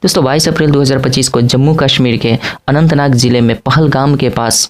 दोस्तों 22 अप्रैल 2025 को जम्मू कश्मीर के अनंतनाग जिले में पहलगाम के पास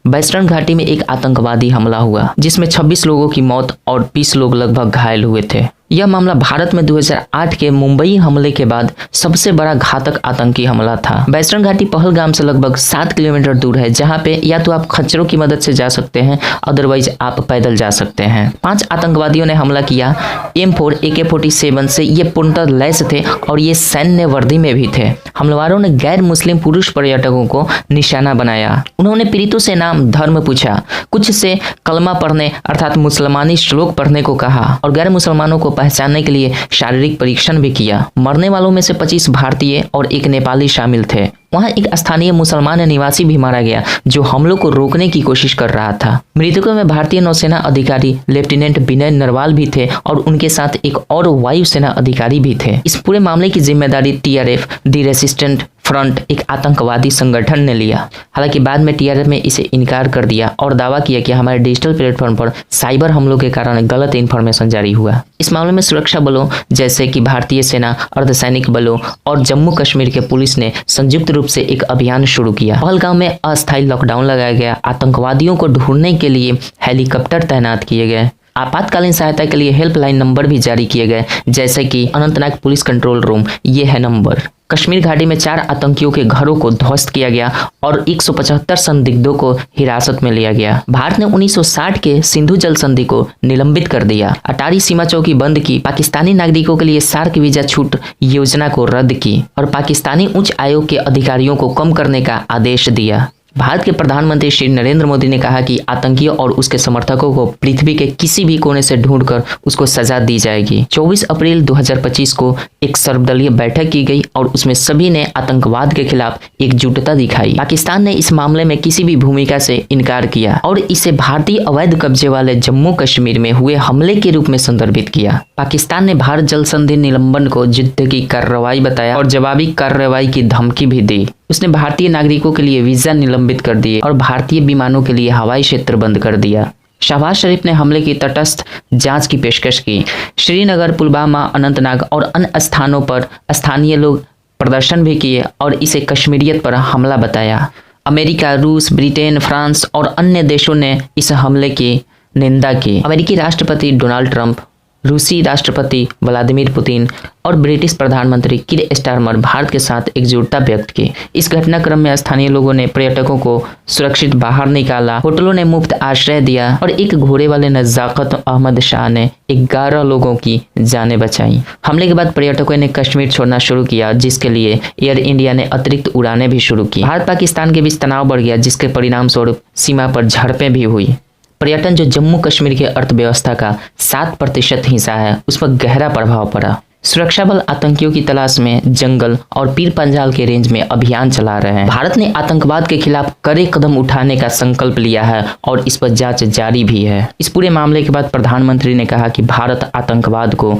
वेस्टर्न घाटी में एक आतंकवादी हमला हुआ, जिसमें 26 लोगों की मौत और 20 लोग लगभग घायल हुए थे। यह मामला भारत में 2008 के मुंबई हमले के बाद सबसे बड़ा घातक आतंकी हमला था। वेस्टर्न घाटी पहलगाम से लगभग 7 किलोमीटर दूर है, जहां पे या तो आप खच्चरों की मदद से जा सकते हैं, अदरवाइज आप पैदल जा सकते हैं। 5 आतंकवादियों ने हमला किया। M4 AK-47 से ये पूर्णतः लैस थे और ये सैन्य वर्दी में भी थे। हमलावरों ने गैर मुस्लिम पुरुष पर्यटकों को निशाना बनाया। उन्होंने पीड़ितों से नाम, धर्म पूछा, कुछ से कलमा पढ़ने अर्थात मुसलमानी श्लोक पढ़ने को कहा और गैर मुसलमानों को पहचानने के लिए शारीरिक परीक्षण भी किया। मरने वालों में से 25 भारतीय और एक नेपाली शामिल थे। वहां एक स्थानीय मुसलमान निवासी भी मारा गया, जो हमलों को रोकने की कोशिश कर रहा था। मृतकों में भारतीय नौसेना अधिकारी लेफ्टिनेंट विनय नरवाल भी थे और उनके साथ एक और वायुसेना अधिकारी भी थे। इस पूरे मामले की जिम्मेदारी TRF दी रेसिस्टेंट फ्रंट एक आतंकवादी संगठन ने लिया। हालांकि बाद में TRF में इसे इनकार कर दिया और दावा किया कि हमारे डिजिटल प्लेटफॉर्म पर साइबर हमलों के कारण गलत इंफॉर्मेशन जारी हुआ। इस मामले में सुरक्षा बलों जैसे कि भारतीय सेना, अर्धसैनिक बलों और जम्मू कश्मीर के पुलिस ने संयुक्त रूप से एक अभियान शुरू किया। पहलगाम में अस्थायी लॉकडाउन लगाया गया। आतंकवादियों को ढूंढने के लिए हेलीकॉप्टर तैनात किए गए। आपातकालीन सहायता के लिए हेल्पलाइन नंबर भी जारी किए गए, जैसे कि अनंतनाग पुलिस कंट्रोल रूम, ये है नंबर। कश्मीर घाटी में 4 आतंकियों के घरों को ध्वस्त किया गया और 175 संदिग्धों को हिरासत में लिया गया। भारत ने 1960 के सिंधु जल संधि को निलंबित कर दिया। अटारी सीमा चौकी बंद की। पाकिस्तानी नागरिकों के लिए सार्क वीजा छूट योजना को रद्द की और पाकिस्तानी उच्च आयोग के अधिकारियों को कम करने का आदेश दिया। भारत के प्रधानमंत्री श्री नरेंद्र मोदी ने कहा कि आतंकियों और उसके समर्थकों को पृथ्वी के किसी भी कोने से ढूंढकर उसको सजा दी जाएगी। 24 अप्रैल 2025 को एक सर्वदलीय बैठक की गई और उसमें सभी ने आतंकवाद के खिलाफ एकजुटता दिखाई। पाकिस्तान ने इस मामले में किसी भी भूमिका से इनकार किया और इसे भारतीय अवैध कब्जे वाले जम्मू कश्मीर में हुए हमले के रूप में संदर्भित किया। पाकिस्तान ने भारत जल संधि निलंबन को युद्ध की कार्रवाई बताया और जवाबी कार्रवाई की धमकी भी दी। उसने भारतीय नागरिकों के लिए वीजा निलंबित कर दिए और भारतीय विमानों के लिए हवाई क्षेत्र बंद कर दिया। शहबाज शरीफ ने हमले की तटस्थ जांच की पेशकश की। श्रीनगर, पुलवामा, अनंतनाग और अन्य स्थानों पर स्थानीय लोग प्रदर्शन भी किए और इसे कश्मीरियत पर हमला बताया। अमेरिका, रूस, ब्रिटेन, फ्रांस और अन्य देशों ने इस हमले की निंदा की। अमेरिकी राष्ट्रपति डोनाल्ड ट्रंप, रूसी राष्ट्रपति व्लादिमीर पुतिन और ब्रिटिश प्रधानमंत्री कीर स्टारमर भारत के साथ एकजुटता व्यक्त की। इस घटनाक्रम में स्थानीय लोगों ने पर्यटकों को सुरक्षित बाहर निकाला, होटलों ने मुफ्त आश्रय दिया और एक घोड़े वाले नजाकत अहमद शाह ने 11 लोगों की जानें बचाई। हमले के बाद पर्यटकों ने कश्मीर छोड़ना शुरू किया, जिसके लिए एयर इंडिया ने अतिरिक्त उड़ानें भी शुरू की। भारत पाकिस्तान के बीच तनाव बढ़ गया, जिसके परिणाम स्वरूप सीमा पर झड़पें भी हुई। पर्यटन, जो जम्मू कश्मीर की अर्थव्यवस्था का 7% हिस्सा है, उस पर गहरा प्रभाव पड़ा। सुरक्षा बल आतंकियों की तलाश में जंगल और पीर पंजाल के रेंज में अभियान चला रहे हैं। भारत ने आतंकवाद के खिलाफ कड़े कदम उठाने का संकल्प लिया है और इस पर जांच जारी भी है। इस पूरे मामले के बाद प्रधानमंत्री ने कहा कि भारत आतंकवाद को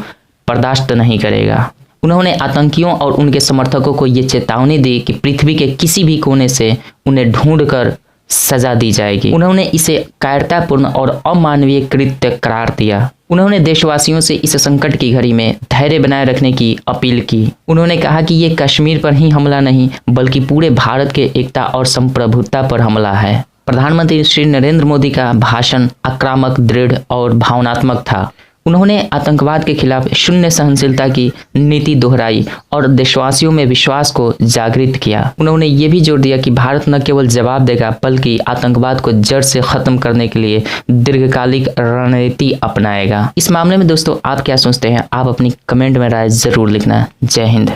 बर्दाश्त नहीं करेगा। उन्होंने आतंकियों और उनके समर्थकों को ये चेतावनी दी कि पृथ्वी के किसी भी कोने से उन्हें ढूंढकर सजा दी जाएगी। उन्होंने इसे कायरतापूर्ण और अमानवीय कृत्य करार दिया। उन्होंने देशवासियों से इस संकट की घड़ी में धैर्य बनाए रखने की अपील की। उन्होंने कहा कि ये कश्मीर पर ही हमला नहीं, बल्कि पूरे भारत के एकता और संप्रभुता पर हमला है। प्रधानमंत्री श्री नरेंद्र मोदी का भाषण आक्रामक, दृढ़ और भावनात्मक था। उन्होंने आतंकवाद के खिलाफ शून्य सहनशीलता की नीति दोहराई और देशवासियों में विश्वास को जागृत किया। उन्होंने ये भी जोर दिया कि भारत न केवल जवाब देगा, बल्कि आतंकवाद को जड़ से खत्म करने के लिए दीर्घकालिक रणनीति अपनाएगा। इस मामले में दोस्तों आप क्या सोचते हैं? आप अपनी कमेंट में राय जरूर लिखना। जय हिंद।